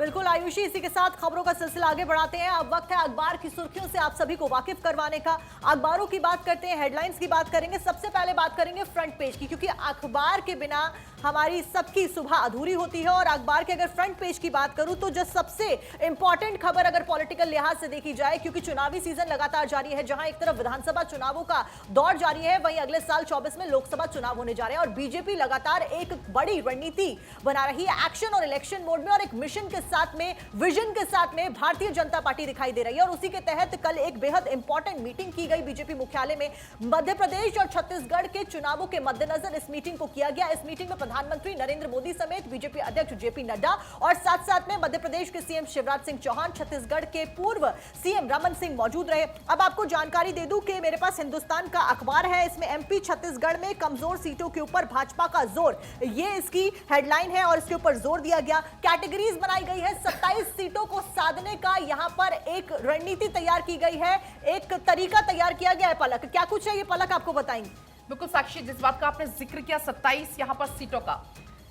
बिल्कुल आयुषी, इसी के साथ खबरों का सिलसिला आगे बढ़ाते हैं। अब वक्त है अखबार की सुर्खियों से आप सभी को वाकिफ करवाने का। अखबारों की बात करते हैं, हेडलाइंस की बात करेंगे। सबसे पहले बात करेंगे फ्रंट पेज की, क्योंकि अखबार के बिना हमारी सबकी सुबह अधूरी होती है। और अखबार के अगर फ्रंट पेज की बात करूं तो जो सबसे इंपॉर्टेंट खबर अगर पॉलिटिकल लिहाज से देखी जाए, क्योंकि चुनावी सीजन लगातार जारी है, जहां एक तरफ विधानसभा चुनावों का दौर जारी है, वहीं अगले साल 24 में लोकसभा चुनाव होने जा रहे हैं और बीजेपी लगातार एक बड़ी रणनीति बना रही है, एक्शन और इलेक्शन मोड में, और एक मिशन के साथ में, विजन के साथ में भारतीय जनता पार्टी दिखाई दे रही है। और उसी के तहत कल एक बेहद इंपॉर्टेंट मीटिंग की गई बीजेपी मुख्यालय में। मध्य प्रदेश और छत्तीसगढ़ के चुनावों के मद्देनजर इस मीटिंग को किया गया। इस मीटिंग में प्रधानमंत्री नरेंद्र मोदी समेत बीजेपी अध्यक्ष जेपी नड्डा और साथ साथ में मध्य प्रदेश के सीएम शिवराज सिंह चौहान, छत्तीसगढ़ के पूर्व सीएम रमन सिंह मौजूद रहे। अब आपको जानकारी दे दूं कि मेरे पास हिंदुस्तान का अखबार है, इसमें एमपी छत्तीसगढ़ में कमजोर सीटों के ऊपर भाजपा का जोर, ये इसकी हेडलाइन है और इसके ऊपर जोर दिया गया। कैटेगरीज बनाई गई है, 27 सीटों को साधने का यहां पर एक रणनीति तैयार की गई है, एक तरीका तैयार किया गया है। पलक, क्या कुछ है ये पलक आपको बताएंगे? बिल्कुल साक्षी, जिस बात का आपने जिक्र किया 27 यहां पर सीटों का,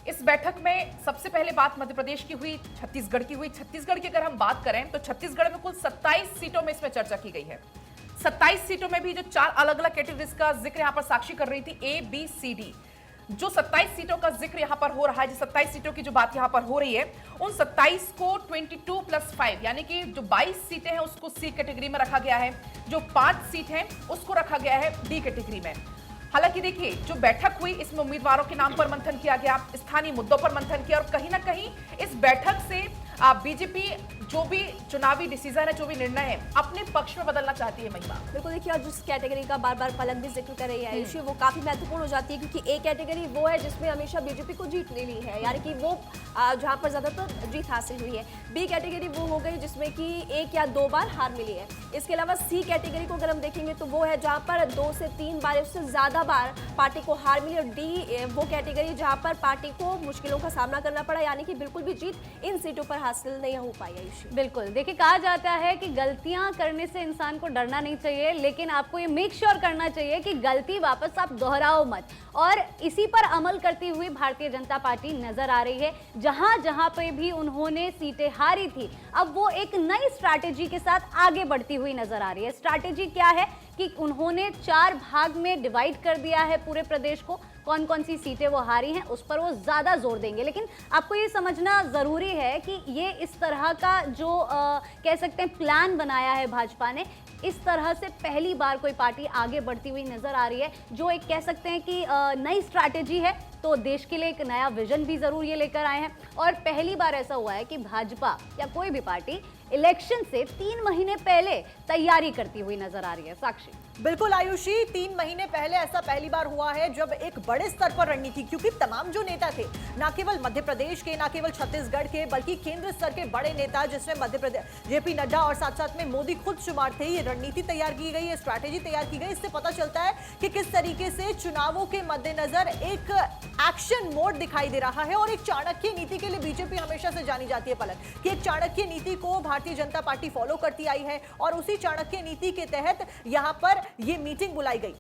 इस बैठक में सबसे पहले बात मध्य प्रदेश की हुई, छत्तीसगढ़ की हुई। छत्तीसगढ़ की अगर हम बात करें तो छत्तीसगढ़ में कुल 27 सीटों में इसमें चर्चा की गई है। 27 सीटों में भी जो 4 अलग अलग कैटेगरीज का जिक्र यहां पर साक्षी कर रही थी, ए बी सी डी, जो 27 सीटों का जिक्र यहां पर हो रहा है, जो 27 सीटों की जो बात यहां पर हो रही है, उन 27 को 22+5 यानी कि जो 22 सीटें हैं उसको सी कैटेगरी में रखा गया है, जो 5 सीट हैं उसको रखा गया है डी कैटेगरी में। हालांकि देखिए, जो बैठक हुई इसमें उम्मीदवारों के नाम पर मंथन किया गया, स्थानीय मुद्दों पर मंथन किया, और कहीं ना कहीं इस बैठक से बीजेपी जो भी चुनावी डिसीजन है, जो भी निर्णय है, अपने पक्ष में बदलना चाहती है। महिमा, बिल्कुल देखिए, और जिस कैटेगरी का बार बार पलक भी जिक्र कर रही है आयुषी, वो काफी महत्वपूर्ण हो जाती है, क्योंकि ए कैटेगरी वो है जिसमें हमेशा बीजेपी को जीत ले ली है, यानी कि वो जहां पर ज्यादातर जीत हासिल हुई है। बी कैटेगरी वो हो गई जिसमें कि 1 या 2 बार हार मिली है। इसके अलावा सी कैटेगरी को अगर हम देखेंगे तो वो है जहां पर 2 से 3 बार, उससे ज्यादा बार पार्टी को हार मिली। और डी वो कैटेगरी जहां पर पार्टी को मुश्किलों का सामना करना पड़ा, यानी कि बिल्कुल भी जीत इन सीटों पर हासिल नहीं हो पाई आयुषी। बिल्कुल, देखिए कहा जाता है कि गलतियां करने से इंसान को डरना नहीं चाहिए, लेकिन आपको ये मेक श्योर करना चाहिए कि गलती वापस आप दोहराओ मत। और इसी पर अमल करती हुई भारतीय जनता पार्टी नजर आ रही है। जहां जहां पे भी उन्होंने सीटें हारी थी, अब वो एक नई स्ट्रैटेजी के साथ आगे बढ़ती हुई नजर आ रही है। स्ट्रैटेजी क्या है कि उन्होंने 4 भाग में डिवाइड कर दिया है पूरे प्रदेश को। कौन कौन सी सीटें वो हारी हैं उस पर वो ज्यादा जोर देंगे, लेकिन आपको ये समझना जरूरी है कि ये इस तरह का जो कह सकते हैं प्लान बनाया है भाजपा ने, इस तरह से पहली बार कोई पार्टी आगे बढ़ती हुई नजर आ रही है, जो एक कह सकते हैं कि नई स्ट्रैटेजी है। तो देश के लिए एक नया विजन भी जरूर ये लेकर आए हैं, और पहली बार ऐसा हुआ है कि भाजपा या कोई भी पार्टी इलेक्शन से 3 महीने पहले तैयारी करती हुई नजर आ रही है। साक्षी, बिल्कुल आयुषी, 3 महीने पहले ऐसा पहली बार हुआ है जब एक बड़े स्तर पर रणनीति, क्योंकि तमाम जो नेता थे, ना केवल मध्य प्रदेश के, ना केवल छत्तीसगढ़ के, बल्कि केंद्र स्तर के बड़े नेता, जिसमें मध्य प्रदेश जेपी नड्डा और साथ साथ में मोदी खुद शुमार थे, ये रणनीति तैयार की गई, ये स्ट्रैटेजी तैयार की गई। इससे पता चलता है कि किस तरीके से चुनावों के मद्देनजर एक एक्शन मोड दिखाई दे रहा है। और एक चाणक्य नीति के लिए बीजेपी हमेशा से जानी जाती है पलक, कि एक चाणक्य नीति को भारतीय जनता पार्टी फॉलो करती आई है, और उसी चाणक्य नीति के तहत यहां पर यह मीटिंग बुलाई गई।